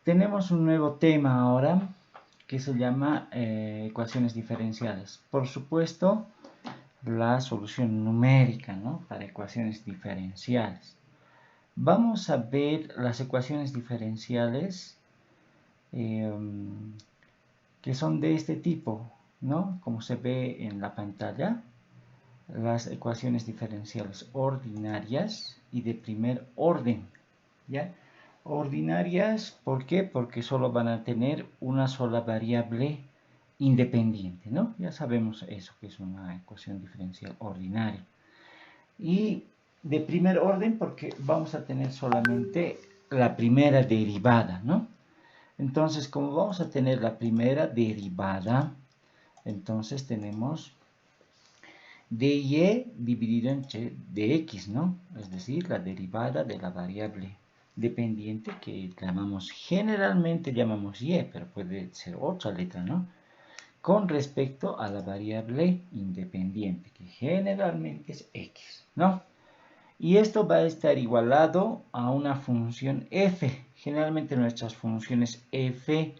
Tenemos un nuevo tema ahora que se llama ecuaciones diferenciales. Por supuesto, la solución numérica, ¿no? Para ecuaciones diferenciales. Vamos a ver las ecuaciones diferenciales que son de este tipo, ¿no? Como se ve en la pantalla, las ecuaciones diferenciales ordinarias y de primer orden, ¿ya? Ordinarias, ¿por qué? Porque solo van a tener una sola variable independiente, ¿no? Ya sabemos eso, que es una ecuación diferencial ordinaria. Y de primer orden porque vamos a tener solamente la primera derivada, ¿no? Entonces, como vamos a tener la primera derivada, entonces tenemos dy dividido entre dx, ¿no? Es decir, la derivada de la variable dependiente que generalmente llamamos y, pero puede ser otra letra, ¿no? Con respecto a la variable independiente, que generalmente es x, ¿no? Y esto va a estar igualado a una función f. Generalmente nuestras funciones f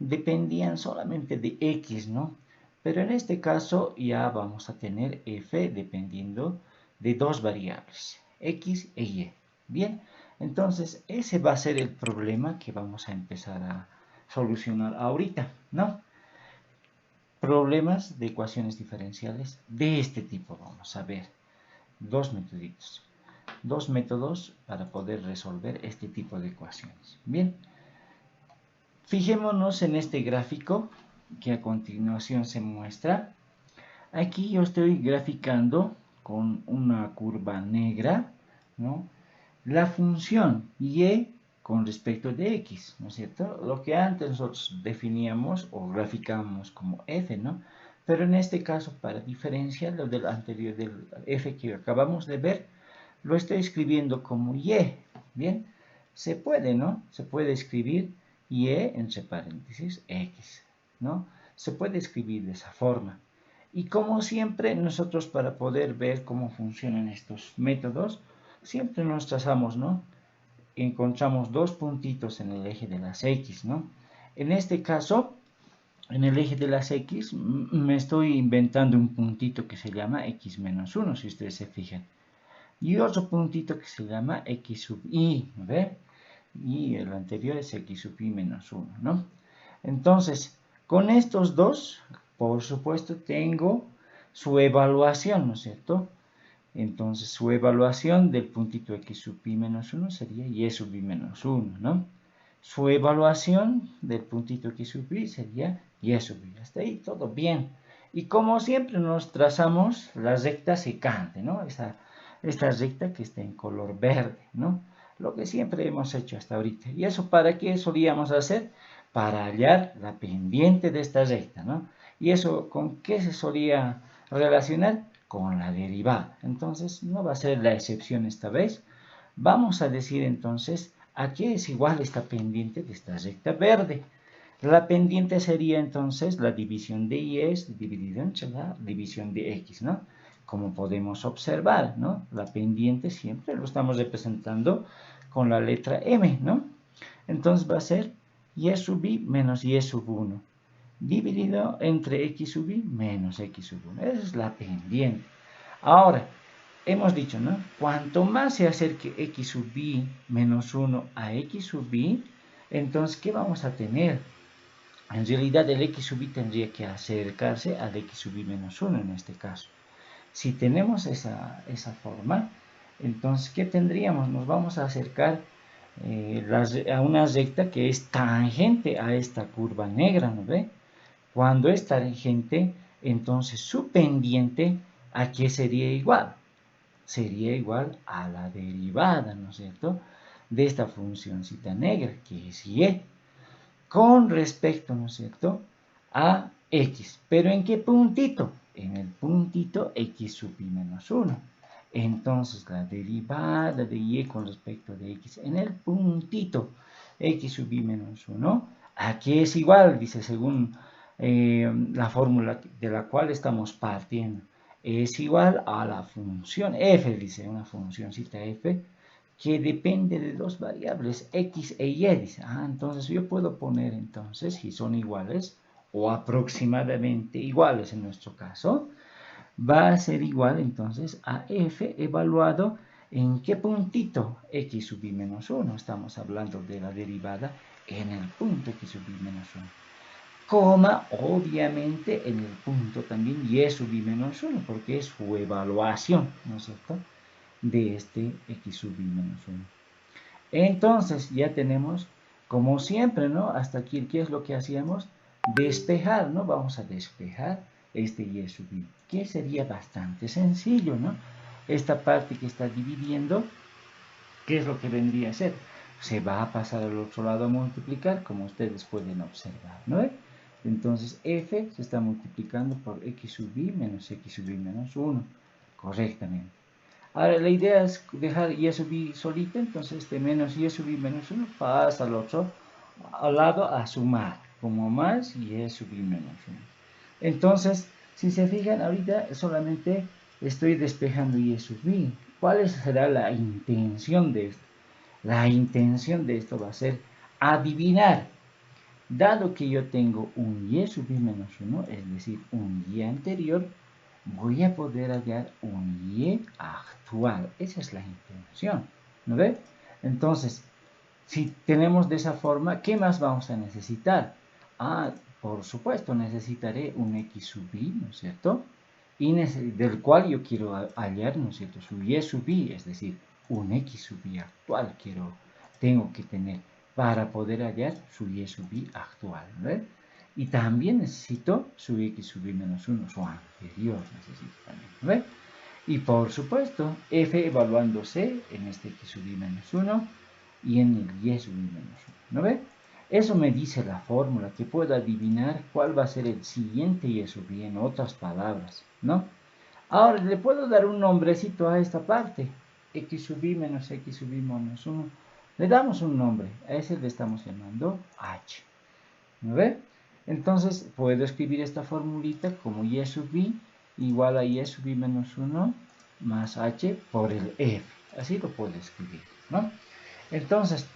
dependían solamente de x, ¿no? Pero en este caso ya vamos a tener f dependiendo de dos variables, x e y. Bien, entonces ese va a ser el problema que vamos a empezar a solucionar ahorita, ¿no? Problemas de ecuaciones diferenciales de este tipo vamos a ver. Dos métodos para poder resolver este tipo de ecuaciones. Bien, fijémonos en este gráfico que a continuación se muestra. Aquí yo estoy graficando con una curva negra, ¿no? La función y con respecto de x, ¿no es cierto? Lo que antes nosotros definíamos o graficábamos como f, ¿no? Pero en este caso, para diferenciar lo del anterior, del f que acabamos de ver, lo estoy escribiendo como y. Bien, se puede, ¿no? Se puede escribir y entre paréntesis x, ¿no? Se puede escribir de esa forma. Y como siempre, nosotros para poder ver cómo funcionan estos métodos, siempre nos trazamos, ¿no? Encontramos dos puntitos en el eje de las x, ¿no? En este caso, en el eje de las x, me estoy inventando un puntito que se llama x menos 1, si ustedes se fijan. Y otro puntito que se llama x sub i, ¿ve? Y el anterior es x sub i menos 1, ¿no? Entonces, con estos dos, por supuesto, tengo su evaluación, ¿no es cierto? Entonces, su evaluación del puntito x sub i menos 1 sería y sub i menos 1, ¿no? Su evaluación del puntito x sub i sería y sub i. Hasta ahí todo bien. Y como siempre nos trazamos la recta secante, ¿no? Esta recta que está en color verde, ¿no? Lo que siempre hemos hecho hasta ahorita. ¿Y eso para qué solíamos hacer? Para hallar la pendiente de esta recta, ¿no? ¿Y eso con qué se solía relacionar? Con la derivada. Entonces, no va a ser la excepción esta vez. Vamos a decir entonces a qué es igual esta pendiente de esta recta verde. La pendiente sería entonces la división de y dividido entre la división de x, ¿no? Como podemos observar, ¿no? La pendiente siempre lo estamos representando con la letra m, ¿no? Entonces va a ser y sub i menos y sub 1 dividido entre x sub i menos x sub 1. Esa es la pendiente. Ahora, hemos dicho, ¿no? Cuanto más se acerque x sub i menos 1 a x sub i, entonces, ¿qué vamos a tener? En realidad el x sub i tendría que acercarse al x sub i menos 1 en este caso. Si tenemos esa forma, entonces, ¿qué tendríamos? Nos vamos a acercar a una recta que es tangente a esta curva negra, ¿no ve? Cuando es tangente, entonces su pendiente, ¿a qué sería igual? Sería igual a la derivada, ¿no es cierto?, de esta funcióncita negra, que es y, con respecto, ¿no es cierto?, a x. ¿Pero en qué puntito? En el puntito x sub i menos 1. Entonces, la derivada de y con respecto de x en el puntito x sub i menos 1, ¿a qué es igual? Dice, según la fórmula de la cual estamos partiendo. Es igual a la función f, dice, una funcióncita f, que depende de dos variables, x e y. Entonces yo puedo poner entonces, si son iguales, o aproximadamente iguales en nuestro caso, va a ser igual entonces a f evaluado en qué puntito x sub i menos 1. Estamos hablando de la derivada en el punto x sub i menos 1. Coma, obviamente, en el punto también y sub i menos 1, porque es su evaluación, ¿no es cierto?, de este x sub i menos 1. Entonces, ya tenemos, como siempre, ¿no? Hasta aquí, ¿qué es lo que hacíamos? Despejar, ¿no? Vamos a despejar este y sub i, que sería bastante sencillo, ¿no? Esta parte que está dividiendo, ¿qué es lo que vendría a ser? Se va a pasar al otro lado a multiplicar, como ustedes pueden observar, ¿no? Entonces, f se está multiplicando por x sub i menos x sub i menos 1, correctamente. Ahora, la idea es dejar y sub i solita, entonces este menos y sub i menos 1 pasa al lado a sumar, como más y sub i menos 1. Entonces, si se fijan, ahorita solamente estoy despejando y sub i. ¿Cuál será la intención de esto? La intención de esto va a ser adivinar. Dado que yo tengo un y sub i menos 1, es decir, un y anterior, voy a poder hallar un y actual. Esa es la intención, ¿no ve? Entonces, si tenemos de esa forma, ¿qué más vamos a necesitar? Por supuesto, necesitaré un x sub i, ¿no es cierto? Y del cual yo quiero hallar, ¿no es cierto?, su y sub i, es decir, un x sub i actual tengo que tener para poder hallar su y sub i actual, ¿ves? Y también necesito su x sub i menos 1, su anterior necesito también, ¿ves? Y por supuesto, f evaluándose en este x sub i menos 1 y en el y sub i menos 1, ¿no ve? Eso me dice la fórmula, que puedo adivinar cuál va a ser el siguiente y sub i, en otras palabras, ¿no? Ahora, le puedo dar un nombrecito a esta parte, x sub i menos x sub i menos 1. Le damos un nombre, a ese le estamos llamando h, ¿no ve? Entonces, puedo escribir esta formulita como y sub i igual a y sub i menos 1 más h por el f. Así lo puedo escribir, ¿no? Entonces,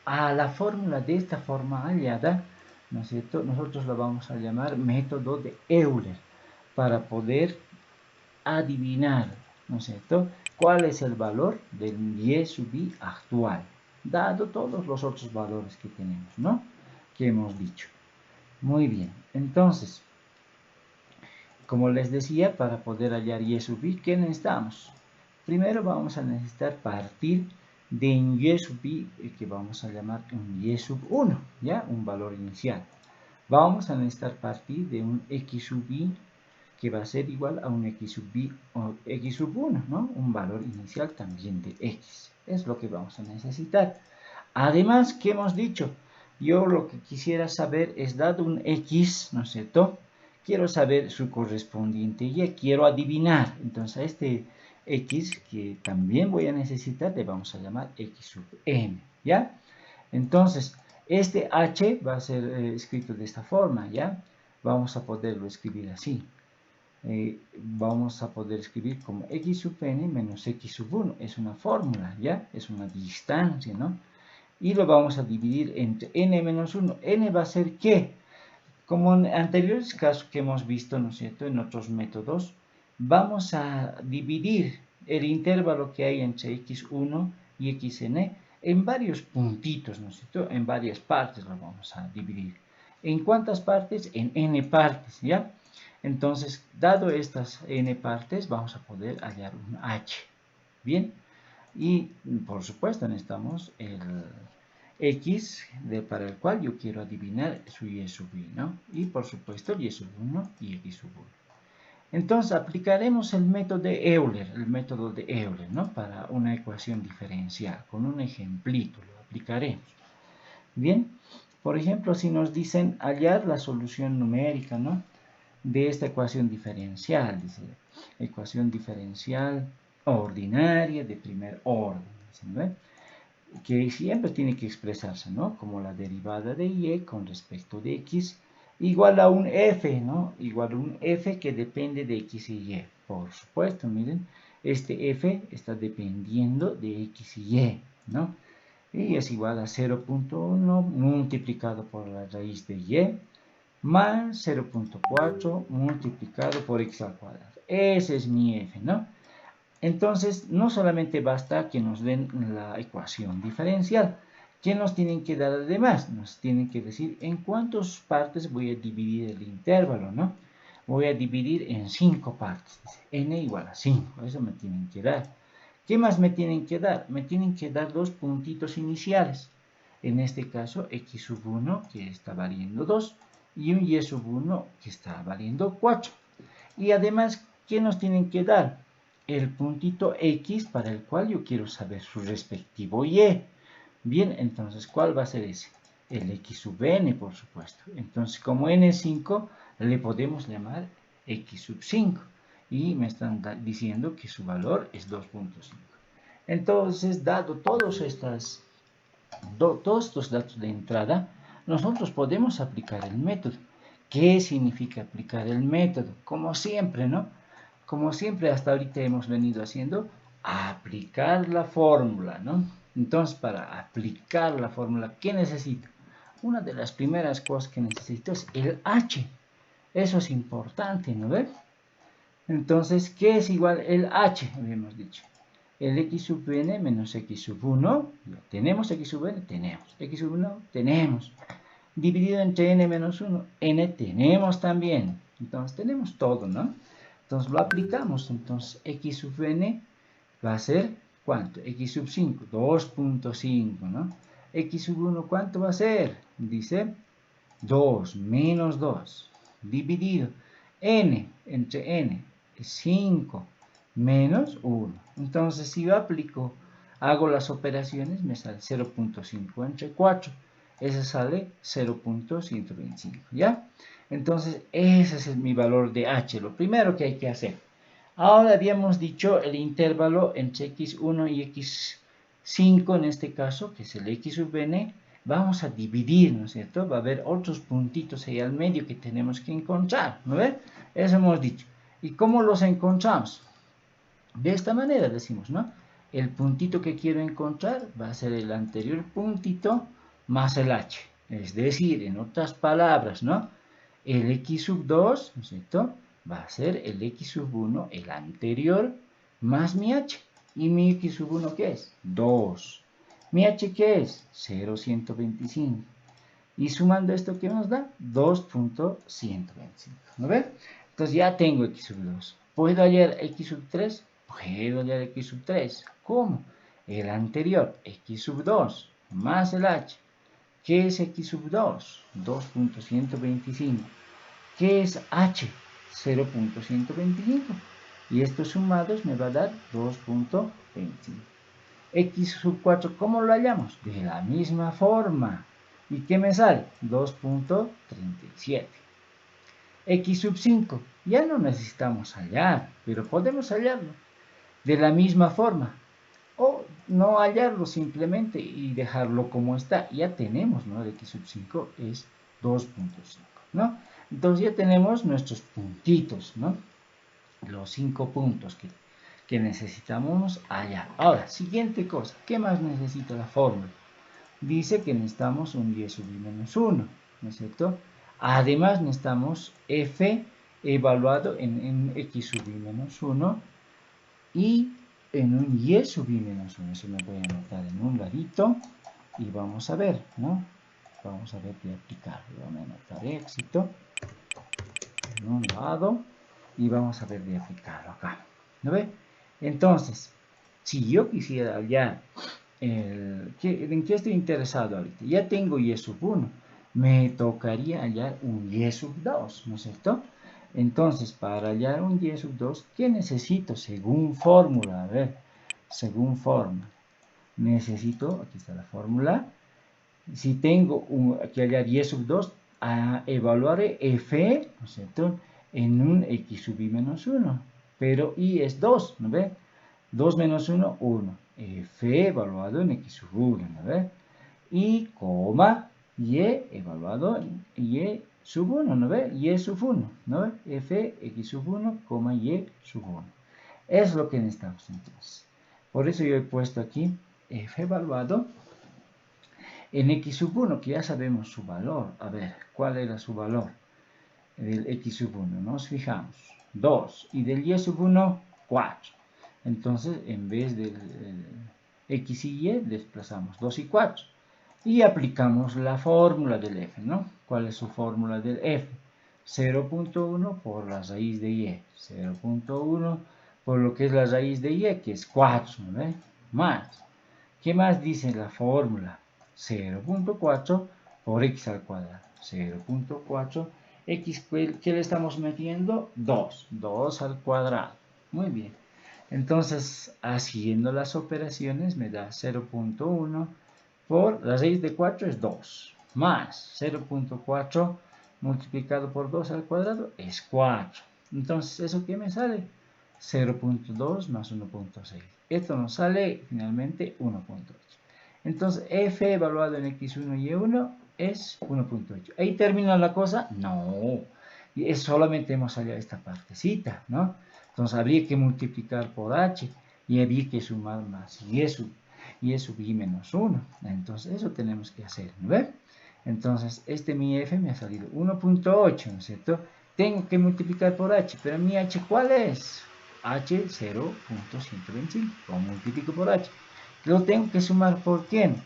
a la fórmula de esta forma hallada, ¿no es cierto?, nosotros la vamos a llamar método de Euler, para poder adivinar, ¿no es cierto?, cuál es el valor del y sub i actual, dado todos los otros valores que tenemos, ¿no?, que hemos dicho. Muy bien, entonces, como les decía, para poder hallar y sub i, ¿qué necesitamos? Primero vamos a necesitar partir de un y sub i, que vamos a llamar un y sub 1, ¿ya? Un valor inicial. Vamos a necesitar partir de un x sub i, que va a ser igual a un x sub i o x sub 1, ¿no? Un valor inicial también de x. Es lo que vamos a necesitar. Además, ¿qué hemos dicho? Yo lo que quisiera saber es, dado un x, ¿no es cierto?, quiero saber su correspondiente y, quiero adivinar. Entonces, a este x, que también voy a necesitar, le vamos a llamar x sub n, ¿ya? Entonces, este h va a ser escrito de esta forma, ¿ya? Vamos a poderlo escribir así. Vamos a poder escribir como x sub n menos x sub 1. Es una fórmula, ¿ya? Es una distancia, ¿no? Y lo vamos a dividir entre n menos 1. N va a ser ¿qué? Como en anteriores casos que hemos visto, ¿no es cierto?, en otros métodos, vamos a dividir el intervalo que hay entre x1 y xn en varios puntitos, ¿no es cierto?, en varias partes lo vamos a dividir. ¿En cuántas partes? En n partes, ¿ya? Entonces, dado estas n partes, vamos a poder hallar un h. Bien, y por supuesto necesitamos el x para el cual yo quiero adivinar su y sub i, ¿no? Y por supuesto el y sub 1 y x sub 1. Entonces aplicaremos el método de Euler, ¿no?, para una ecuación diferencial. Con un ejemplito lo aplicaremos. Bien, por ejemplo, si nos dicen hallar la solución numérica, ¿no?, de esta ecuación diferencial, dice, ecuación diferencial ordinaria de primer orden, ¿no?, que siempre tiene que expresarse, ¿no?, como la derivada de y con respecto de x igual a un f, ¿no?, igual a un f que depende de x y y. Por supuesto, miren, Este f está dependiendo de x y y, ¿no? Y es igual a 0.1 multiplicado por la raíz de y más 0.4 multiplicado por x al cuadrado. Ese es mi f, ¿no? Entonces, no solamente basta que nos den la ecuación diferencial. ¿Qué nos tienen que dar además? Nos tienen que decir en cuántas partes voy a dividir el intervalo, ¿no? Voy a dividir en 5 partes. N igual a 5. Eso me tienen que dar. ¿Qué más me tienen que dar? Me tienen que dar dos puntitos iniciales. En este caso, x sub 1, que está valiendo 2, y un y sub 1, que está valiendo 4. Y además, ¿qué nos tienen que dar? El puntito x para el cual yo quiero saber su respectivo y. Bien, entonces, ¿cuál va a ser ese? El x sub n, por supuesto. Entonces, como n es 5, le podemos llamar x sub 5. Y me están diciendo que su valor es 2.5. Entonces, dado todos estos datos de entrada, nosotros podemos aplicar el método. ¿Qué significa aplicar el método? Como siempre, ¿no? Como siempre hasta ahorita hemos venido haciendo, aplicar la fórmula, ¿no? Entonces, para aplicar la fórmula, ¿qué necesito? Una de las primeras cosas que necesito es el h. Eso es importante, ¿no ves? Entonces, ¿qué es igual el h? Habíamos dicho. El x sub n menos x sub 1. ¿Tenemos x sub n? Tenemos. X sub 1, tenemos. Dividido entre n menos 1. N tenemos también. Entonces, tenemos todo, ¿no? Entonces, lo aplicamos. Entonces, x sub n va a ser, ¿cuánto? X sub 5, 2.5, ¿no? X sub 1, ¿cuánto va a ser? Dice 2 menos 2. Dividido. N entre n es 5 menos 1. Entonces, si yo aplico, hago las operaciones, me sale 0.5 entre 4. Ese sale 0.125, ¿ya? Entonces, ese es mi valor de h, lo primero que hay que hacer. Ahora habíamos dicho el intervalo entre x1 y x5, en este caso, que es el x sub n, vamos a dividir, ¿no es cierto? Va a haber otros puntitos ahí al medio que tenemos que encontrar, ¿no ves? Eso hemos dicho. ¿Y cómo los encontramos? De esta manera decimos, ¿no? El puntito que quiero encontrar va a ser el anterior puntito más el h. Es decir, en otras palabras, ¿no? El x sub 2, ¿no es cierto? Va a ser el x sub 1, el anterior, más mi h. ¿Y mi x sub 1 qué es? 2. ¿Mi h qué es? 0.125. Y sumando esto, ¿qué nos da? 2.125. ¿No ven? Entonces ya tengo x sub 2. ¿Puedo hallar x sub 3? Puedo hallar x sub 3. ¿Cómo? El anterior, x sub 2, más el h. ¿Qué es x sub 2? 2.125. ¿Qué es h? 0.125. Y estos sumados me va a dar 2.25. X sub 4, ¿cómo lo hallamos? De la misma forma. ¿Y qué me sale? 2.37. X sub 5, ya no necesitamos hallar, pero podemos hallarlo de la misma forma. O no hallarlo simplemente y dejarlo como está. Ya tenemos, ¿no? El x sub 5 es 2.5, ¿no? Entonces ya tenemos nuestros puntitos, ¿no? Los 5 puntos que necesitamos hallar. Ahora, siguiente cosa. ¿Qué más necesita la fórmula? Dice que necesitamos un y sub i menos 1, ¿no es cierto? Además necesitamos f evaluado en x sub i menos 1 y en un y sub i menos 1. Eso me voy a anotar en un ladito y vamos a ver, ¿no? Vamos a ver de aplicarlo. Vamos a anotar éxito en un lado y vamos a ver de aplicarlo acá. ¿No ve? Entonces, si yo quisiera hallar ¿en qué estoy interesado ahorita? Ya tengo y sub 1. Me tocaría hallar un y sub 2, ¿no es cierto? Entonces, para hallar un y sub 2, ¿qué necesito? Según fórmula, a ver, según fórmula. Necesito, aquí está la fórmula. Si tengo que hallar y sub 2, evaluaré f, ¿no es cierto? En un x sub i menos 1. Pero y es 2, ¿no ve? 2 menos 1, 1. F evaluado en x sub 1, ¿no ve? Y coma y evaluado en y sub 1, ¿no ve? Y sub 1, ¿no ve? F x sub 1, coma y sub 1. Es lo que necesitamos entonces. Por eso yo he puesto aquí f evaluado en x sub 1, que ya sabemos su valor. A ver, ¿cuál era su valor? Del x sub 1, nos fijamos, 2, y del y sub 1, 4. Entonces, en vez del x y y, desplazamos 2 y 4. Y aplicamos la fórmula del f, ¿no? ¿Cuál es su fórmula del f? 0.1 por la raíz de y. 0.1 por lo que es la raíz de y, que es 4, ¿no? Más. ¿Qué más dice la fórmula? 0.4 por x al cuadrado. 0.4 x, ¿qué le estamos metiendo? 2. 2 al cuadrado. Muy bien. Entonces, haciendo las operaciones, me da 0.1 por la raíz de 4 es 2. Más 0.4 multiplicado por 2 al cuadrado es 4. Entonces, ¿eso qué me sale? 0.2 más 1.6. Esto nos sale finalmente 1.8. Entonces, f evaluado en x1 y y1 es 1.8. ¿Ahí termina la cosa? No. Y solamente hemos salido esta partecita, ¿no? Entonces, habría que multiplicar por h y habría que sumar más y sub y menos 1. Entonces, eso tenemos que hacer, ¿no ven? Entonces, mi f me ha salido 1.8, ¿no es cierto? Tengo que multiplicar por h, pero mi h, ¿cuál es? H 0.125. Lo multiplico por h. Lo tengo que sumar por quién?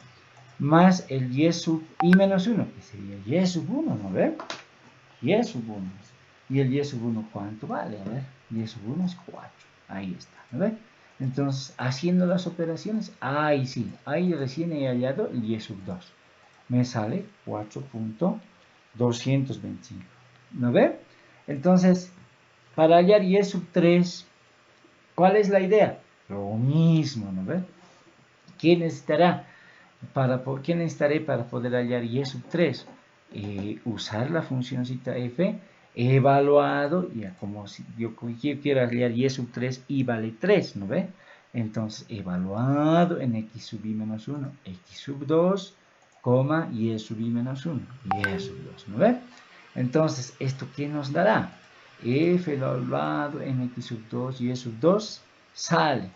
Más el y sub i menos 1, que sería y sub 1, ¿no ven? Y sub 1. ¿Y el y sub 1 cuánto vale? A ver, y sub 1 es 4. Ahí está, ¿no ven? Entonces, haciendo las operaciones, ahí sí, ahí recién he hallado el y sub 2. Me sale 4.225. ¿No ven? Entonces, para hallar y sub 3, ¿cuál es la idea? Lo mismo, ¿no ven? ¿Qué necesitaré para poder hallar y sub 3? Usar la funcióncita f evaluado, ya como si yo quiero hallar y sub 3 y vale 3, ¿no ve? Entonces, evaluado en x sub i menos 1, x sub 2, y sub i menos 1, y sub 2, ¿no ve? Entonces, ¿esto qué nos dará? F evaluado en x sub 2 y sub 2 sale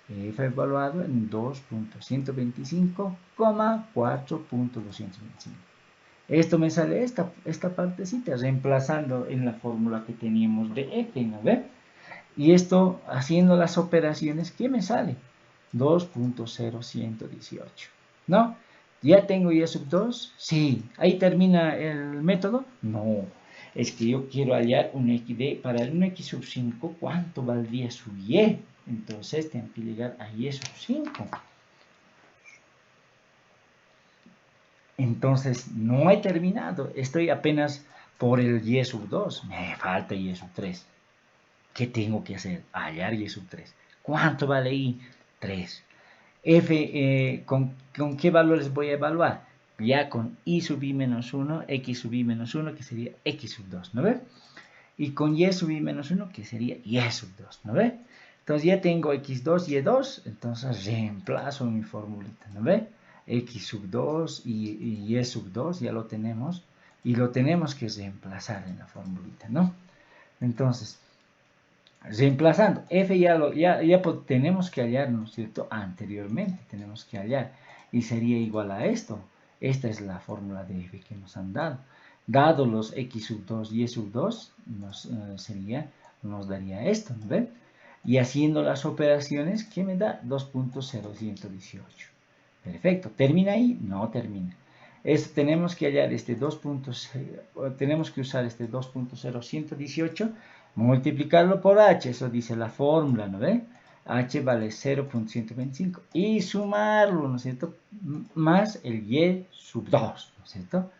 f evaluado en 2.125, 4.225. Esto me sale esta partecita, reemplazando en la fórmula que teníamos de f, ¿no ve? Y esto, haciendo las operaciones, ¿qué me sale? 2.0118, ¿no? ¿Ya tengo y sub 2? Sí. ¿Ahí termina el método? No. Es que yo quiero hallar un x para un x sub 5, ¿cuánto valdría su y? Entonces tengo que llegar a y sub 5. Entonces no he terminado. Estoy apenas por el y sub 2. Me falta y sub 3. ¿Qué tengo que hacer? Hallar y sub 3. ¿Cuánto vale y? 3. F, ¿con qué valores voy a evaluar? Ya con i sub i menos 1, x sub i menos 1, que sería x sub 2, ¿no ve? Y con y sub i menos 1, que sería y sub 2, ¿no ve? Entonces ya tengo x2 y y2, entonces reemplazo mi formulita, ¿no ve? X sub 2 y y sub 2 ya lo tenemos, y lo tenemos que reemplazar en la formulita, ¿no? Entonces, reemplazando, f ya tenemos que hallar, ¿no es cierto? Anteriormente tenemos que hallar, y sería igual a esto. Esta es la fórmula de f que nos han dado. Dado los x sub 2 y sub 2, nos daría esto, ¿no ven? Y haciendo las operaciones, ¿qué me da? 2.0118. Perfecto. ¿Termina ahí? No termina. Tenemos que hallar tenemos que usar este 2.0118, multiplicarlo por h, eso dice la fórmula, ¿no ve? H vale 0.125 y sumarlo, ¿no es cierto? Más el y sub 2, ¿no es cierto?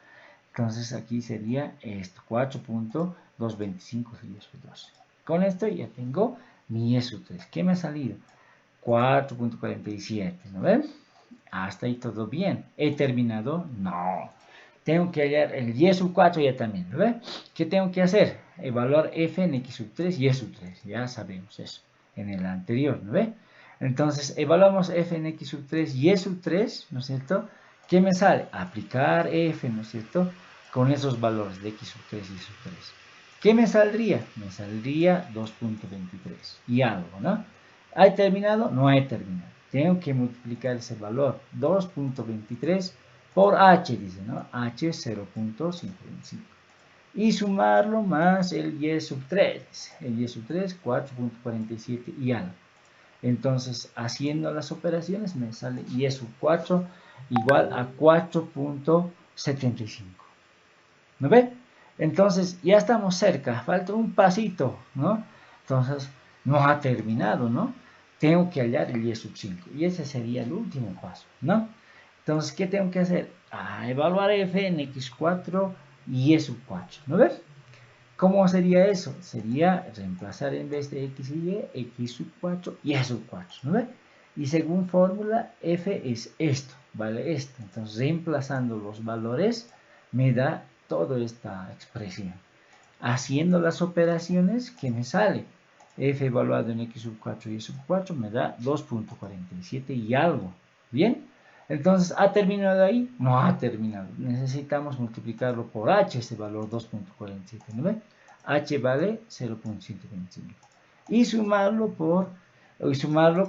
Entonces aquí sería esto, 4.225 y sub 2. Con esto ya tengo mi y sub 3. ¿Qué me ha salido? 4.47, ¿no ven? Hasta ahí todo bien. ¿He terminado? No. Tengo que hallar el y sub 4 ya también, ¿no ve? ¿Qué tengo que hacer? Evaluar f en x sub 3 y y sub 3. Ya sabemos eso en el anterior, ¿no ve? Entonces, evaluamos f en x sub 3 y y sub 3, ¿no es cierto? ¿Qué me sale? Aplicar f, ¿no es cierto? Con esos valores de x sub 3 y y sub 3. ¿Qué me saldría? Me saldría 2.23 y algo, ¿no? ¿Ha terminado? No he terminado. Tengo que multiplicar ese valor, 2.23 por h, dice, ¿no? H es 0.125. Y sumarlo más el y sub 3, dice. El y sub 3, 4.47 y algo. Entonces, haciendo las operaciones, me sale y sub 4 igual a 4.75. ¿No ve? Entonces, ya estamos cerca, falta un pasito, ¿no? Entonces, no ha terminado, ¿no? Tengo que hallar el y sub 5 y ese sería el último paso, ¿no? Entonces, ¿qué tengo que hacer? Evaluar f en x4 y y sub 4, ¿no ves? ¿Cómo sería eso? Sería reemplazar en vez de x y y, x sub 4 y y sub 4, ¿no ves? Y según fórmula, f es esto, ¿vale? Esto. Entonces, reemplazando los valores, me da toda esta expresión. Haciendo las operaciones, ¿qué me sale? F evaluado en x sub 4 y y sub 4 me da 2.47 y algo. ¿Bien? Entonces, ¿ha terminado ahí? No ha terminado. Necesitamos multiplicarlo por h, ese valor 2.47, ¿no ve? H vale 0.125. Y sumarlo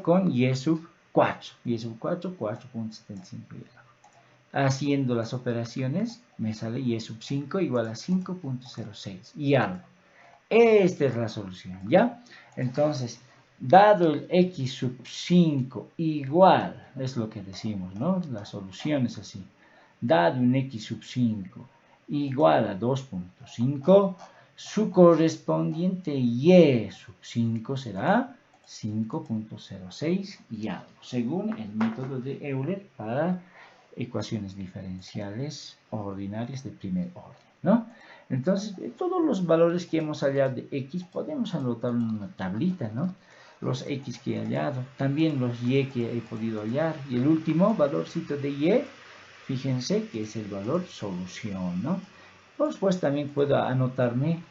con y sub 4. Y sub 4, 4.75 y algo. Haciendo las operaciones, me sale y sub 5 igual a 5.06 y algo. Esta es la solución, ¿ya? Entonces, dado el x sub 5 igual, es lo que decimos, ¿no? La solución es así. Dado un x sub 5 igual a 2.5, su correspondiente y sub 5 será 5.06 y algo, según el método de Euler para ecuaciones diferenciales ordinarias de primer orden, ¿no? Entonces, todos los valores que hemos hallado de x podemos anotarlo en una tablita, ¿no? Los x que he hallado, también los y que he podido hallar, y el último valorcito de y, fíjense que es el valor solución, ¿no? Por supuesto, también puedo anotarme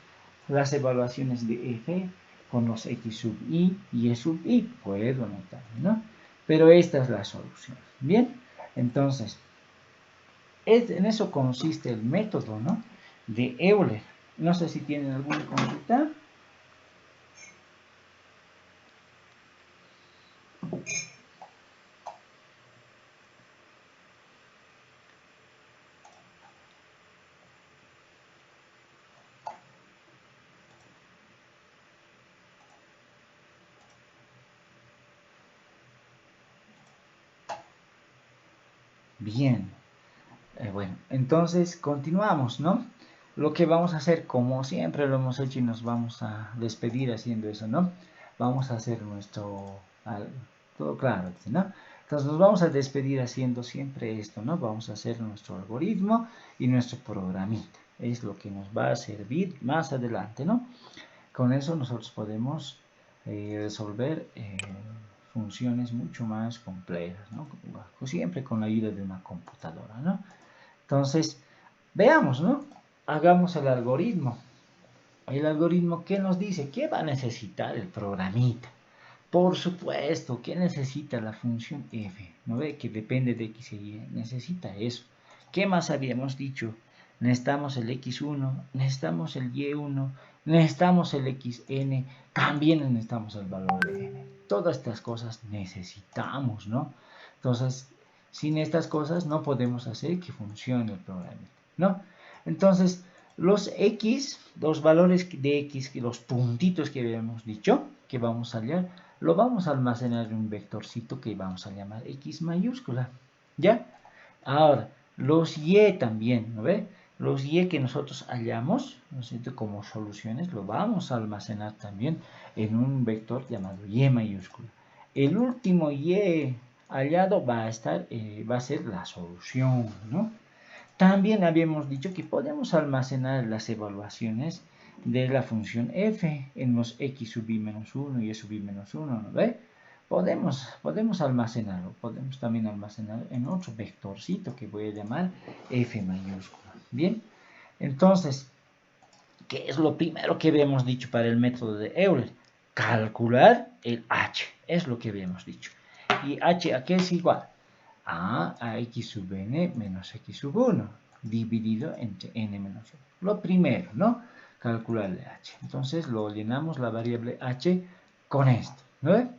las evaluaciones de f con los x sub y sub i, puedo anotarme, ¿no? Pero esta es la solución, ¿bien? Entonces, en eso consiste el método, ¿no? De Euler. No sé si tienen alguna consulta. Bien. Bueno, entonces continuamos, ¿no? Lo que vamos a hacer, como siempre lo hemos hecho y nos vamos a despedir haciendo eso, ¿no? Vamos a hacer todo claro, ¿no? Entonces nos vamos a despedir haciendo siempre esto, ¿no? Vamos a hacer nuestro algoritmo y nuestro programita. Es lo que nos va a servir más adelante, ¿no? Con eso nosotros podemos resolver funciones mucho más complejas, ¿no? Siempre con la ayuda de una computadora, ¿no? Entonces, veamos, ¿no? Hagamos el algoritmo. El algoritmo, ¿qué nos dice? ¿Qué va a necesitar el programita? Por supuesto, ¿qué necesita la función f? ¿No ve? Que depende de x y y. Necesita eso. ¿Qué más habíamos dicho? Necesitamos el x1, necesitamos el y1, necesitamos el xn, también necesitamos el valor de n. Todas estas cosas necesitamos, ¿no? Entonces, sin estas cosas no podemos hacer que funcione el programa, ¿no? Entonces, los valores de x, los puntitos que habíamos dicho, que vamos a hallar, lo vamos a almacenar en un vectorcito que vamos a llamar x mayúscula, ¿ya? Ahora, los y también, ¿no ve? Los y que nosotros hallamos, ¿no es cierto? Como soluciones, lo vamos a almacenar también en un vector llamado y mayúscula. El último y hallado va a ser la solución, ¿no? También habíamos dicho que podemos almacenar las evaluaciones de la función f en los x sub i menos 1 y y sub i menos 1, ¿no ve? Podemos almacenarlo, podemos también almacenar en otro vectorcito que voy a llamar f mayúscula. Bien, entonces, ¿qué es lo primero que habíamos dicho para el método de Euler? Calcular el h, es lo que habíamos dicho. ¿Y h a qué es igual? A x sub n menos x sub 1 dividido entre n menos 1. Lo primero, ¿no? Calcular el h. Entonces lo llenamos la variable h con esto, ¿no?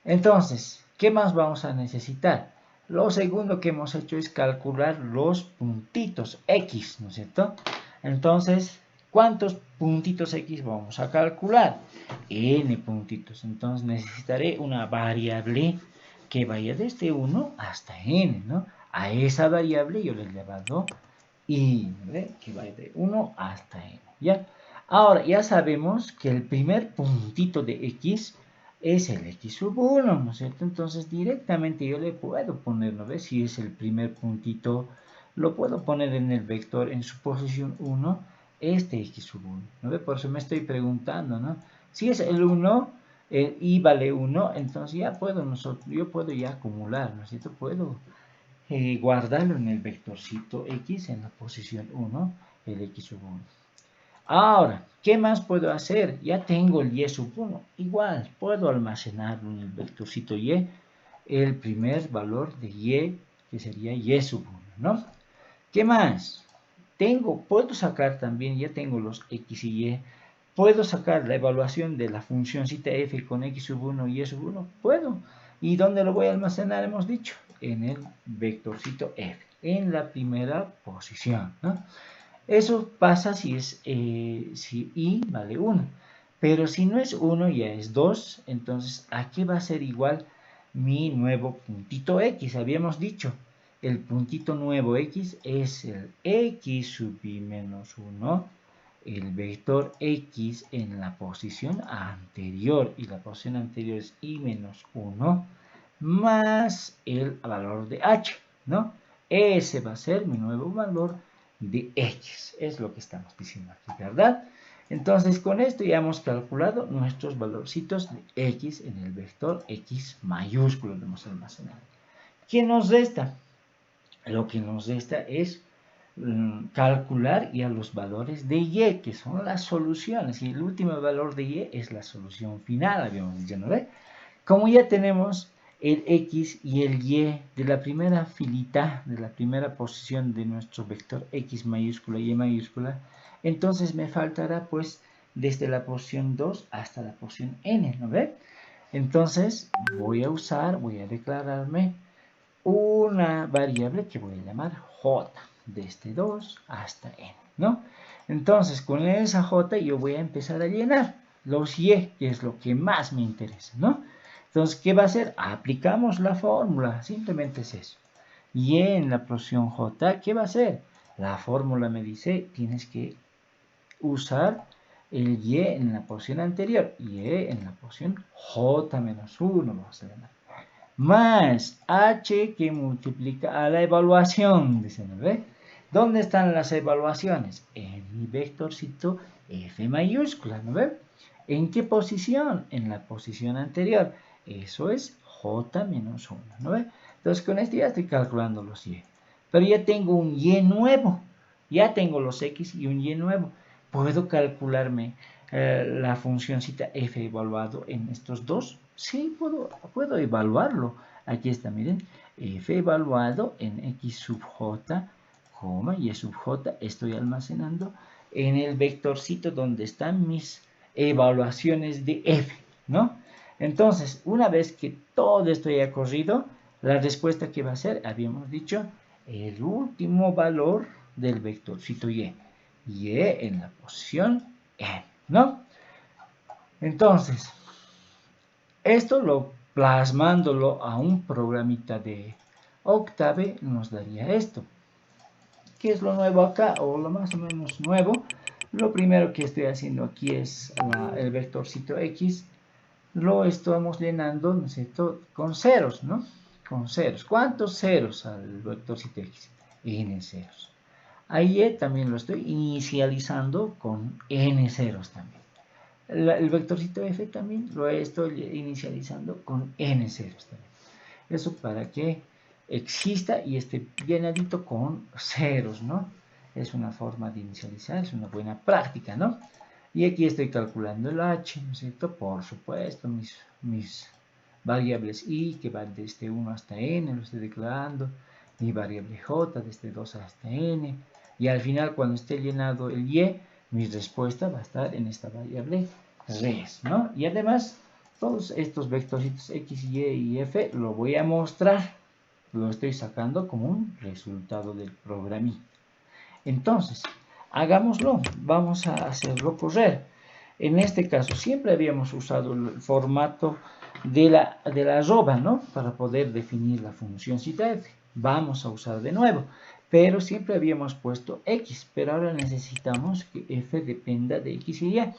Entonces, ¿qué más vamos a necesitar? Lo segundo que hemos hecho es calcular los puntitos X, ¿no es cierto? Entonces, ¿cuántos puntitos X vamos a calcular? N puntitos. Entonces necesitaré una variable que vaya desde 1 hasta N, ¿no? A esa variable yo le he llamado I, ¿ve? Que va de 1 hasta N, ¿ya? Ahora, ya sabemos que el primer puntito de X es el X sub 1, ¿no es cierto? Entonces, directamente yo le puedo poner, ¿no ves? Si es el primer puntito, lo puedo poner en el vector en su posición 1, este X sub 1, ¿no ves? Por eso me estoy preguntando, ¿no? Si es el 1, el I vale 1, entonces ya puedo yo puedo ya acumular, ¿no es cierto? Puedo guardarlo en el vectorcito X en la posición 1, el X sub 1. Ahora, ¿qué más puedo hacer? Ya tengo el Y sub 1. Igual, puedo almacenarlo en el vectorcito Y, el primer valor de Y, que sería Y sub 1, ¿no? ¿Qué más? Puedo sacar también, ya tengo los X y Y, puedo sacar la evaluación de la funcióncita f con X sub 1 y Y sub 1, puedo. ¿Y dónde lo voy a almacenar? Hemos dicho, en el vectorcito f, en la primera posición, ¿no? Eso pasa si i vale 1. Pero si no es 1, ya es 2. Entonces, aquí va a ser igual mi nuevo puntito x. Habíamos dicho, el puntito nuevo x es el x sub i menos 1, el vector x en la posición anterior. Y la posición anterior es i menos 1, más el valor de h, ¿no? Ese va a ser mi nuevo valor de X. Es lo que estamos diciendo aquí, ¿verdad? Entonces, con esto ya hemos calculado nuestros valorcitos de X en el vector X mayúsculo lo hemos almacenado. ¿Qué nos resta? Lo que nos resta es calcular ya los valores de Y, que son las soluciones. Y el último valor de Y es la solución final, habíamos dicho, ¿no ve? Como ya tenemos el X y el Y de la primera filita, de la primera posición de nuestro vector X mayúscula y Y mayúscula, entonces me faltará pues desde la posición 2 hasta la posición N, ¿no ve? Entonces voy a declararme una variable que voy a llamar J, desde 2 hasta N, ¿no? Entonces con esa J yo voy a empezar a llenar los Y, que es lo que más me interesa, ¿no? Entonces, ¿qué va a hacer? Aplicamos la fórmula, simplemente es eso. Y en la posición J, ¿qué va a hacer? La fórmula me dice, tienes que usar el Y en la posición anterior, Y en la posición J menos 1, vamos a llamar. Más H que multiplica a la evaluación, dice, ¿no ve? ¿Dónde están las evaluaciones? En mi vectorcito F mayúscula, ¿no ve? ¿En qué posición? En la posición anterior. Eso es J menos 1, ¿no ve? Entonces con esto ya estoy calculando los Y. Pero ya tengo un Y nuevo. Ya tengo los X y un Y nuevo. Puedo calcularme la funcióncita f evaluado en estos dos. Sí, puedo evaluarlo. Aquí está, miren. F evaluado en x sub j, y sub j, estoy almacenando en el vectorcito donde están mis evaluaciones de f, ¿no? Entonces, una vez que todo esto haya corrido, la respuesta que va a ser, habíamos dicho, el último valor del vectorcito y. Y en la posición n, ¿no? Entonces, esto lo plasmándolo a un programita de Octave nos daría esto. ¿Qué es lo nuevo acá? O lo más o menos nuevo. Lo primero que estoy haciendo aquí es el vectorcito X. Lo estamos llenando, ¿no es cierto?, con ceros, ¿no? Con ceros. ¿Cuántos ceros al vectorcito X? N ceros. A Y también lo estoy inicializando con N ceros también. El vectorcito F también lo estoy inicializando con N ceros también. Eso para que exista y esté llenadito con ceros, ¿no? Es una forma de inicializar, es una buena práctica, ¿no? Y aquí estoy calculando el H, ¿no es cierto? Por supuesto, mis variables I que van desde 1 hasta N, lo estoy declarando. Mi variable J desde 2 hasta N. Y al final, cuando esté llenado el Y, mi respuesta va a estar en esta variable res, ¿no? Y además, Todos estos vectorcitos X, Y y F lo voy a mostrar. Lo estoy sacando como un resultado del programita. Entonces, hagámoslo. Vamos a hacerlo correr. En este caso, siempre habíamos usado el formato de la arroba, ¿no? Para poder definir la funcióncita f. Vamos a usar de nuevo. Pero siempre habíamos puesto x, pero ahora necesitamos que f dependa de x y y.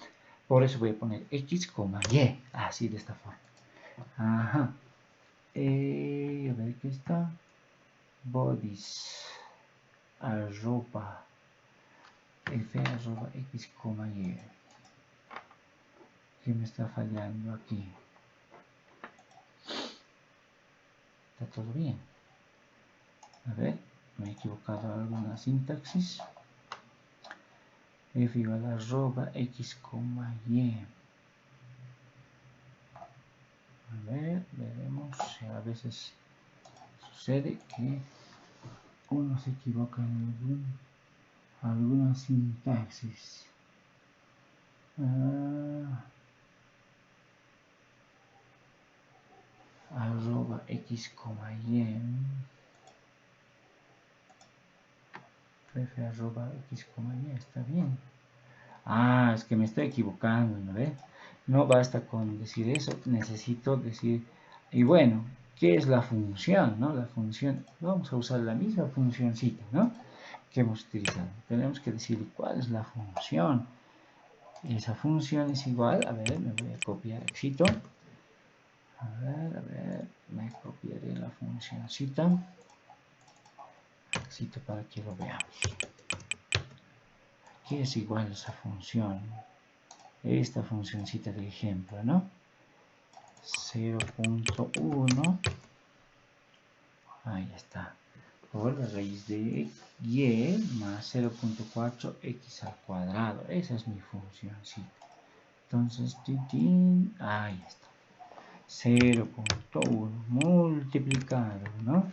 Por eso voy a poner x, y, así de esta forma. Ajá. A ver qué está. Bodies arroba f arroba x, y. ¿Qué me está fallando aquí? Está todo bien. A ver, me he equivocado en alguna sintaxis. F igual a arroba x, y. A ver, veremos. A veces sucede que uno se equivoca en alguna sintaxis. Arroba x, y. F arroba x, y. Está bien. Es que me estoy equivocando, ¿no ve? No basta con decir eso, necesito decir, y bueno, ¿qué es la función, no? La función, vamos a usar la misma funcióncita, ¿no? Que hemos utilizado. Tenemos que decir cuál es la función. Esa función es igual, a ver, me voy a copiar éxito. A ver, me copiaré la funcióncita. Éxito para que lo veamos. ¿Qué es igual esa función? Esta funcióncita de ejemplo, ¿no? 0.1, ahí está, por la raíz de y más 0.4 x al cuadrado. Esa es mi función, sí. Entonces, ahí está. 0.1 multiplicado, ¿no?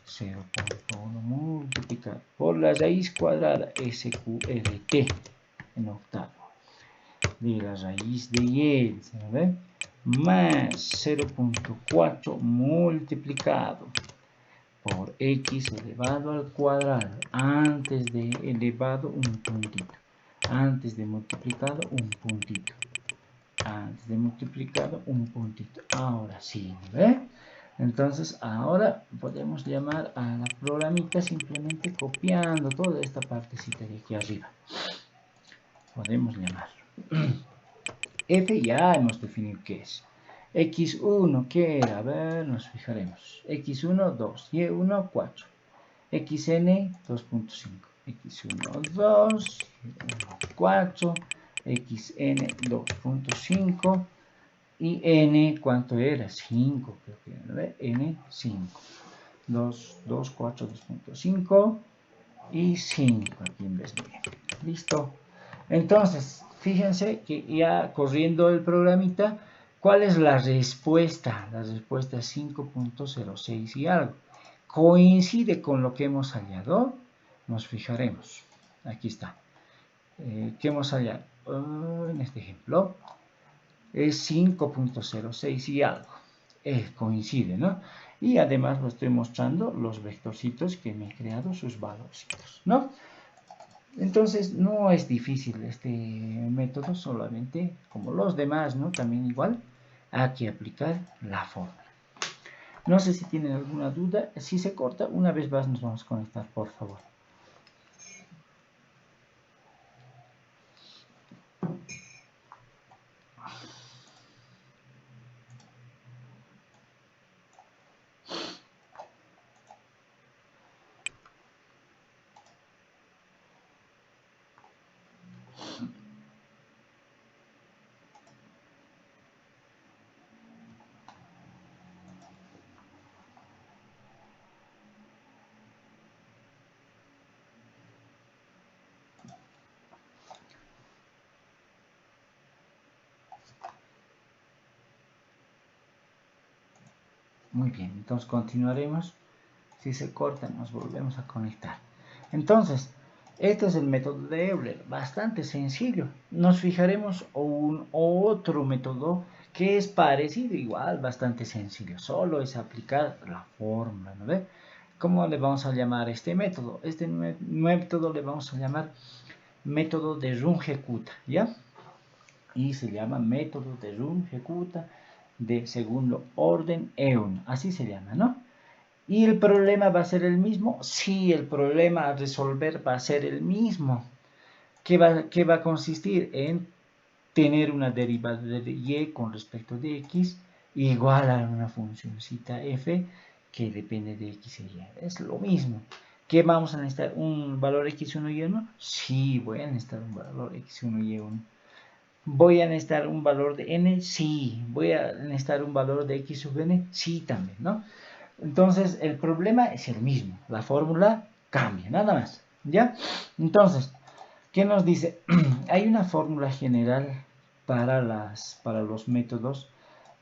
0.1 multiplicado por la raíz cuadrada SQRT en octavo de la raíz de y, ¿saben? Más 0.4 multiplicado por x elevado al cuadrado, antes de elevado un puntito, antes de multiplicado un puntito, antes de multiplicado un puntito. Ahora sí, ¿ve? Entonces ahora podemos llamar a la programita simplemente copiando toda esta partecita de aquí arriba. Podemos llamarlo. F ya hemos definido qué es. X1, ¿qué era? A ver, nos fijaremos. X1, 2. Y1, 4. XN, 2.5. X1, 2. Y1, 4. XN, 2.5. Y N, ¿cuánto era? 5, creo que era, ¿no? N, 5. 2, 2, 4, 2.5. Y 5 aquí en vez de N. Listo. Entonces, fíjense que ya corriendo el programita, ¿cuál es la respuesta? La respuesta es 5.06 y algo. ¿Coincide con lo que hemos hallado? Nos fijaremos. Aquí está. ¿Qué hemos hallado? En este ejemplo, es 5.06 y algo. Coincide, ¿no? Y además lo estoy mostrando los vectorcitos que me he creado, sus valorcitos, ¿no? Entonces no es difícil este método, solamente como los demás, ¿no? También igual hay que aplicar la fórmula. No sé si tienen alguna duda. Si se corta, una vez más nos vamos a conectar, por favor. Muy bien, entonces continuaremos. Si se corta, nos volvemos a conectar. Entonces, este es el método de Euler, bastante sencillo. Nos fijaremos en otro método que es parecido, igual, bastante sencillo. Solo es aplicar la fórmula, ¿no ve? ¿Cómo le vamos a llamar este método? Este método le vamos a llamar método de Runge-Kutta, ¿ya? Y se llama método de Runge-Kutta de segundo orden EON, así se llama, ¿no? ¿Y el problema va a ser el mismo? Sí, el problema a resolver va a ser el mismo. ¿Qué va a consistir? En tener una derivada de y con respecto de x igual a una funcióncita f que depende de x y y. Es lo mismo. ¿Qué vamos a necesitar? ¿Un valor x1 y 1? Sí, voy a necesitar un valor x1 y 1. ¿Voy a necesitar un valor de n? Sí. ¿Voy a necesitar un valor de x sub n? Sí, también, ¿no? Entonces, el problema es el mismo. La fórmula cambia, nada más. ¿Ya? Entonces, ¿qué nos dice? Hay una fórmula general para los métodos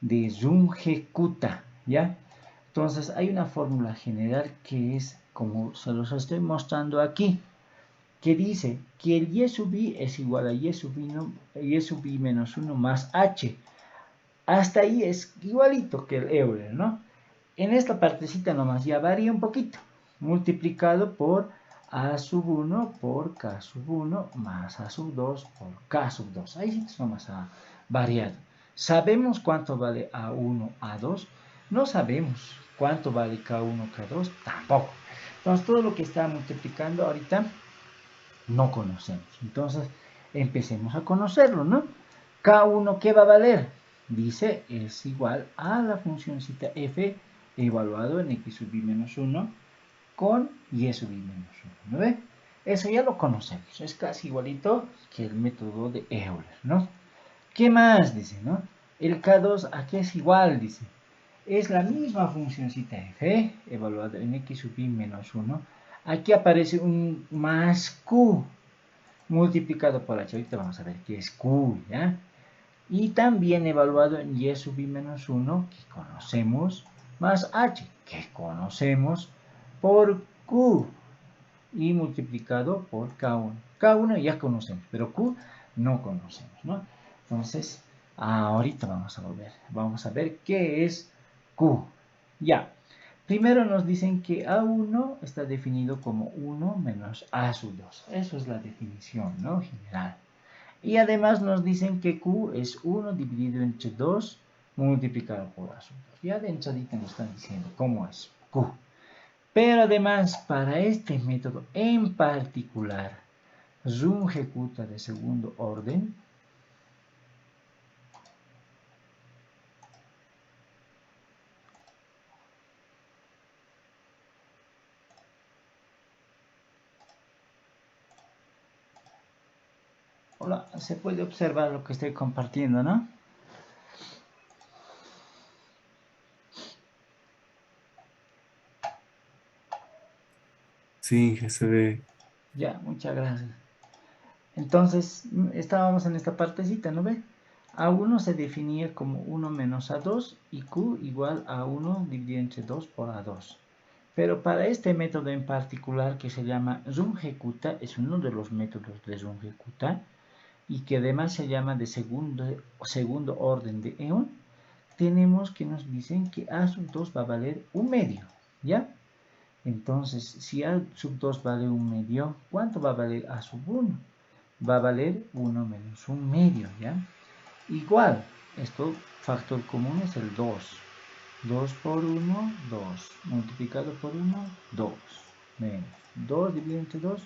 de Runge-Kutta, ¿ya? Entonces, hay una fórmula general que es, como se los estoy mostrando aquí, que dice que el y sub i es igual a y sub i menos 1 más h. Hasta ahí es igualito que el Euler, ¿no? En esta partecita nomás ya varía un poquito, multiplicado por a sub 1 por k sub 1 más a sub 2 por k sub 2. Ahí sí nomás ha variado. ¿Sabemos cuánto vale A1, A2? No sabemos. ¿Cuánto vale K1, K2? Tampoco. Entonces, todo lo que está multiplicando ahorita no conocemos. Entonces, empecemos a conocerlo, ¿no? K1, ¿qué va a valer? Dice, es igual a la funcióncita f evaluado en x sub i menos 1 con y sub i menos 1, ¿no ve? Eso ya lo conocemos, es casi igualito que el método de Euler, ¿no? ¿Qué más? Dice, ¿no? El K2, ¿a qué es igual? Dice, es la misma funcióncita f evaluada en x sub i menos 1. Aquí aparece un más q multiplicado por h. Ahorita vamos a ver qué es q, ¿ya? Y también evaluado en y sub i menos 1, que conocemos, más h, que conocemos, por q, y multiplicado por k1. K1 ya conocemos, pero q no conocemos, ¿no? Entonces, ahorita vamos a ver qué es q. Ya, primero nos dicen que A1 está definido como 1 menos A sub 2. Eso es la definición, ¿no? General. Y además nos dicen que Q es 1 dividido entre 2 multiplicado por A sub 2. Ya de entradita nos están diciendo cómo es Q. Pero además, para este método en particular, Runge-Kutta de segundo orden, hola, se puede observar lo que estoy compartiendo, ¿no? Sí, que se ve. Ya, muchas gracias. Entonces, estábamos en esta partecita, ¿no ve? A1 se definía como 1 menos A2 y Q igual a 1 dividido entre 2 por A2. Pero para este método en particular que se llama Runge-Kutta, es uno de los métodos de Runge-Kutta y que además se llama de segundo orden de EON, tenemos que nos dicen que A sub 2 va a valer un medio, ¿ya? Entonces, si A sub 2 vale un medio, ¿cuánto va a valer A sub 1? Va a valer 1 menos un medio, ¿ya? Igual, esto factor común es el 2. 2 por 1, 2. Multiplicado por 1, 2. Menos 2 dividido entre 2,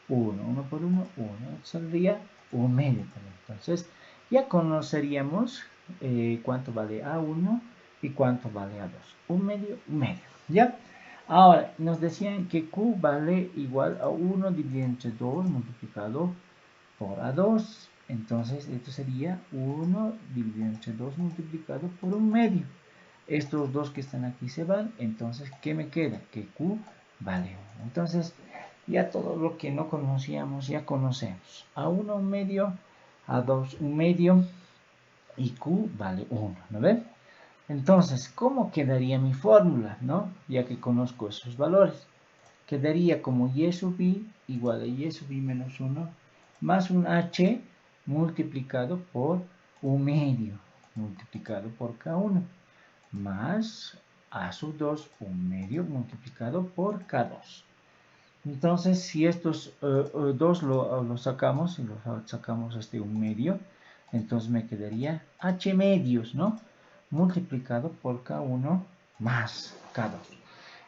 1. 1 por 1, 1. Saldría un medio también. Entonces, ya conoceríamos cuánto vale A1 y cuánto vale A2. Un medio, ¿ya? Ahora, nos decían que Q vale igual a 1 dividido entre 2 multiplicado por A2. Entonces, esto sería 1 dividido entre 2 multiplicado por un medio. Estos dos que están aquí se van. Entonces, ¿qué me queda? Que Q vale 1. Entonces, ya todo lo que no conocíamos, ya conocemos. A1 un medio, A2 un medio y Q vale 1. ¿No ven? Entonces, ¿cómo quedaría mi fórmula? ¿No? Ya que conozco esos valores. Quedaría como y sub i igual a y sub i menos 1 más un h multiplicado por un medio. multiplicado por K1 más A sub 2 1 medio multiplicado por K2. Entonces, si estos dos lo sacamos, y lo sacamos 1 medio, entonces me quedaría H medios, ¿no? Multiplicado por K1 más K2.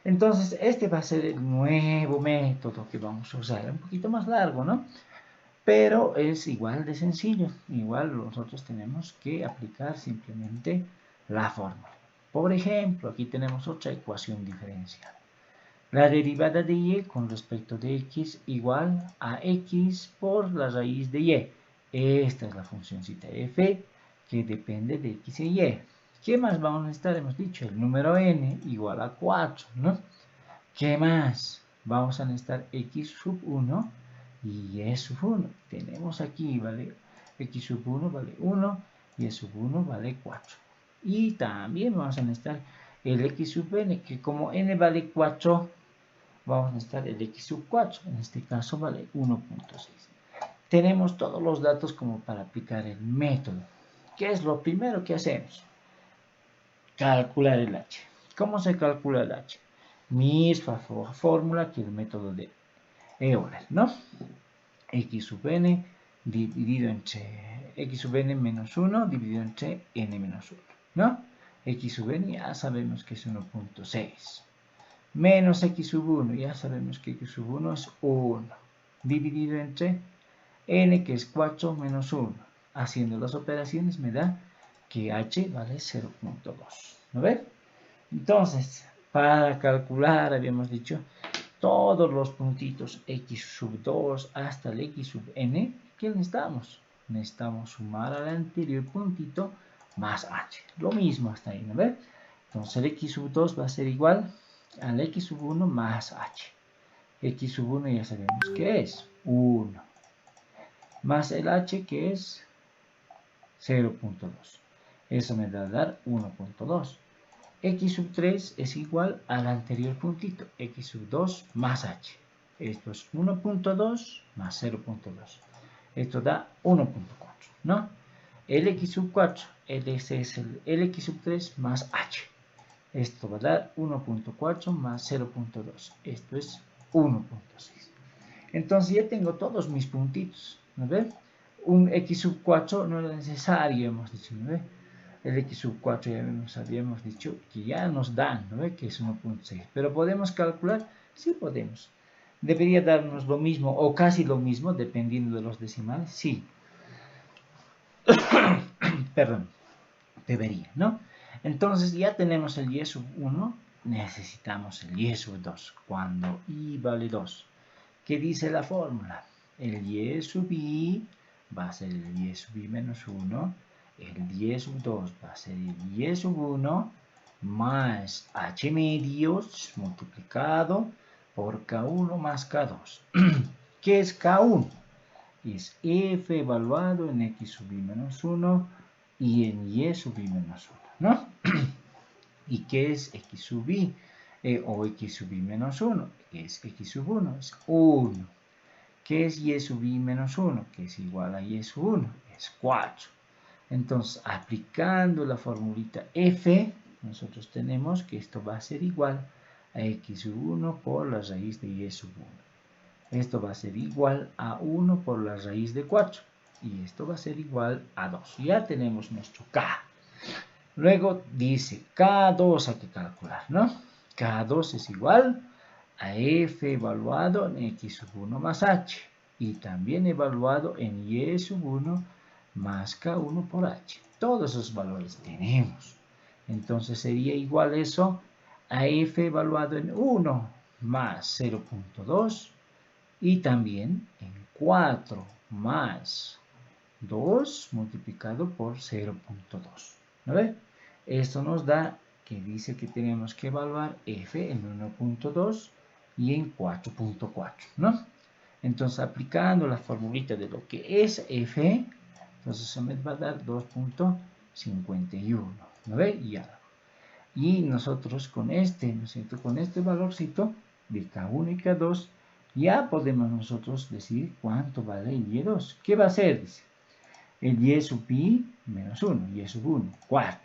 Entonces, este va a ser el nuevo método que vamos a usar. Un poquito más largo, ¿no? Pero es igual de sencillo. Igual nosotros tenemos que aplicar simplemente la fórmula. Por ejemplo, aquí tenemos otra ecuación diferencial. La derivada de y con respecto de x igual a x por la raíz de y. Esta es la funcióncita f que depende de x y y. ¿Qué más vamos a necesitar? Hemos dicho el número n igual a 4, ¿no? ¿Qué más? Vamos a necesitar x sub 1 y y sub 1. Tenemos aquí, ¿vale? X sub 1 vale 1 y y sub 1 vale 4. Y también vamos a necesitar el x sub n, que como n vale 4, vamos a necesitar el x sub 4. En este caso vale 1.6. Tenemos todos los datos como para aplicar el método. ¿Qué es lo primero que hacemos? Calcular el h. ¿Cómo se calcula el h? Misma fórmula que el método de Euler, ¿no? X sub n dividido entre x sub n menos 1 dividido entre n menos 1, ¿no? X sub n ya sabemos que es 1.6. Menos x sub 1, ya sabemos que x sub 1 es 1. Dividido entre n, que es 4 menos 1. Haciendo las operaciones me da que h vale 0.2. ¿No ven? Entonces, para calcular, habíamos dicho, todos los puntitos x sub 2 hasta el x sub n, ¿qué necesitamos? Necesitamos sumar al anterior puntito más h. Lo mismo hasta ahí, ¿no ven? Entonces el x sub 2 va a ser igual al x sub 1 más h. X sub 1 ya sabemos que es 1. Más el h, que es 0.2. Eso me va a dar 1.2. X sub 3 es igual al anterior puntito, x sub 2 más h. Esto es 1.2 más 0.2. Esto da 1.4, ¿no? El x sub 4, ese es el x sub 3 más h. Esto va a dar 1.4 más 0.2. Esto es 1.6. Entonces ya tengo todos mis puntitos, ¿no ven? Un x sub 4 no era necesario, hemos dicho, ¿no ven? El x sub 4 ya habíamos dicho que ya nos dan, ¿no ve? Que es 1.6. ¿Pero podemos calcular? Sí podemos. ¿Debería darnos lo mismo o casi lo mismo dependiendo de los decimales? Sí. Perdón. Debería, ¿no? Entonces ya tenemos el y sub 1, necesitamos el y sub 2. Cuando y vale 2. ¿Qué dice la fórmula? El y sub i va a ser el y sub i menos 1. El y sub 2 va a ser el y sub 1 más h medios multiplicado por k1 más k2. ¿Qué es k1? Es f evaluado en x sub i menos 1 y en y sub i menos 1, ¿no? ¿Y qué es x sub i? O x sub i menos 1, que es x sub 1, es 1. ¿Qué es y sub i menos 1? Que es igual a y sub 1, es 4. Entonces, aplicando la formulita f, nosotros tenemos que esto va a ser igual a x sub 1 por la raíz de y sub 1. Esto va a ser igual a 1 por la raíz de 4. Y esto va a ser igual a 2. Ya tenemos nuestro k. Luego dice K2 hay que calcular, ¿no? K2 es igual a f evaluado en x sub 1 más h. Y también evaluado en y sub 1 más k1 por h. Todos esos valores tenemos. Entonces sería igual eso a f evaluado en 1 más 0.2 y también en 4 más 2 multiplicado por 0.2. ¿No ve? Esto nos da que dice que tenemos que evaluar f en 1.2 y en 4.4, ¿no? Entonces, aplicando la formulita de lo que es f, entonces se me va a dar 2.51, ¿no ve? Y nosotros con este, ¿no es cierto? Con este valorcito de K1 y K2, ya podemos nosotros decir cuánto vale el Y2. ¿Qué va a ser? Dice, el y sub i menos 1, y sub 1, 4,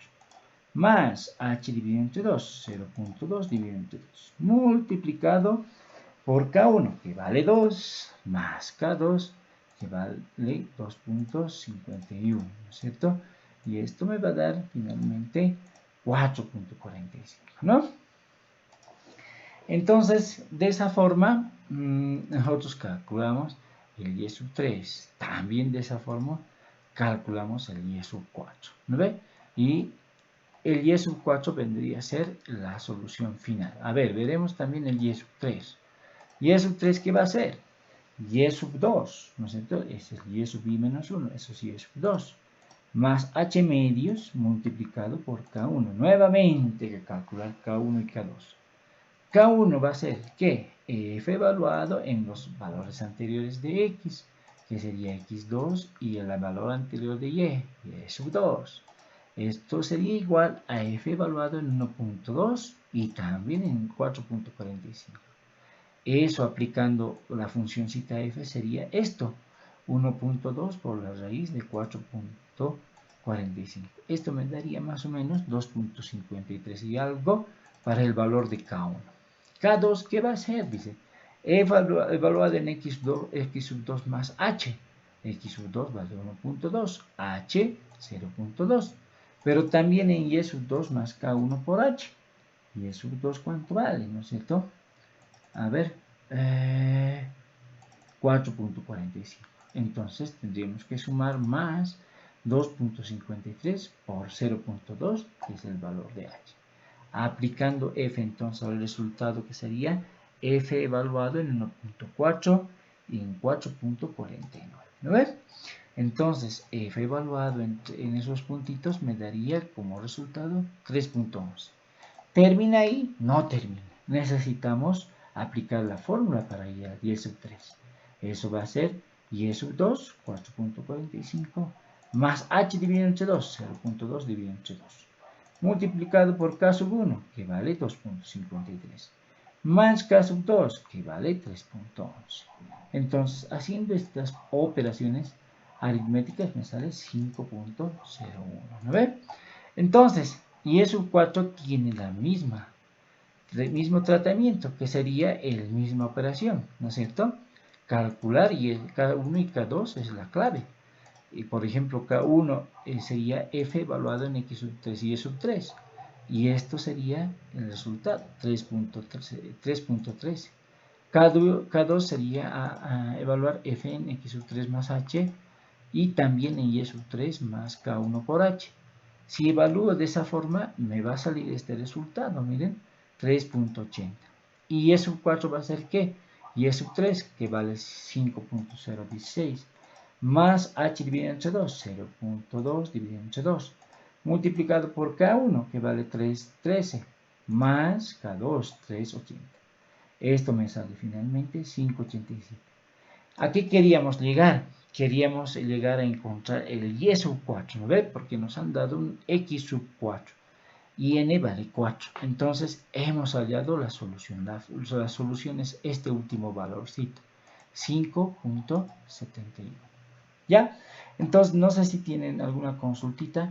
más h dividido entre 2, 0.2 dividido entre 2, multiplicado por K1, que vale 2, más K2, que vale 2.51, ¿no es cierto? Y esto me va a dar finalmente 4.45, ¿no? Entonces, de esa forma, nosotros calculamos el y sub 3. También de esa forma calculamos el y sub 4, ¿no ve? Y el y sub 4 vendría a ser la solución final. A ver, veremos también el y sub 3. Y sub 3, ¿qué va a ser? Y sub 2, ¿no es cierto? Ese es y sub i menos 1, eso es y sub 2. Más h medios multiplicado por K1. Nuevamente hay que calcular K1 y K2. K1 va a ser, ¿qué? F evaluado en los valores anteriores de X, que sería X2, y el valor anterior de Y sub 2. Esto sería igual a F evaluado en 1.2 y también en 4.45. Eso aplicando la funcióncita f sería esto, 1.2 por la raíz de 4.45. Esto me daría más o menos 2.53 y algo para el valor de K1. K2, ¿qué va a ser? Dice, evaluado en x sub 2 más h. X sub 2 vale 1.2, h 0.2. Pero también en y sub 2 más K1 por h. Y sub 2, ¿cuánto vale? ¿No es cierto? A ver, 4.45. Entonces tendríamos que sumar más 2.53 por 0.2, que es el valor de h. Aplicando f entonces al resultado que sería f evaluado en 1.4 y en 4.49. ¿No ves? Entonces f evaluado en esos puntitos me daría como resultado 3.11. ¿Termina ahí? No termina. Necesitamos aplicar la fórmula para y a y sub 3. Eso va a ser y sub 2, 4.45, más h dividido entre 2, 0.2 dividido entre 2. Multiplicado por k sub 1, que vale 2.53. Más k sub 2, que vale 3.11. Entonces, haciendo estas operaciones aritméticas me sale 5.01. ¿No ve? Entonces, y sub 4 tiene el mismo tratamiento, que sería la misma operación, ¿no es cierto? Calcular y el K1 y K2 es la clave. Y por ejemplo, K1 sería F evaluado en X sub 3 y Y sub 3. Y esto sería el resultado, 3.13. K2 sería a evaluar F en X sub 3 más H y también en Y sub 3 más K1 por H. Si evalúo de esa forma, me va a salir este resultado, miren, 3.80. Y Y sub 4 va a ser ¿qué? Y sub 3, que vale 5.016, más h dividido entre 2, 0.2 dividido entre 2, multiplicado por K1, que vale 3.13, más K2, 3.80. Esto me sale finalmente 5.87. ¿A qué queríamos llegar? Queríamos llegar a encontrar el y sub 4, ¿no ve? Porque nos han dado un x sub 4 y n vale 4. Entonces hemos hallado la solución. La solución es este último valorcito, 5.71. ¿Ya? Entonces no sé si tienen alguna consultita.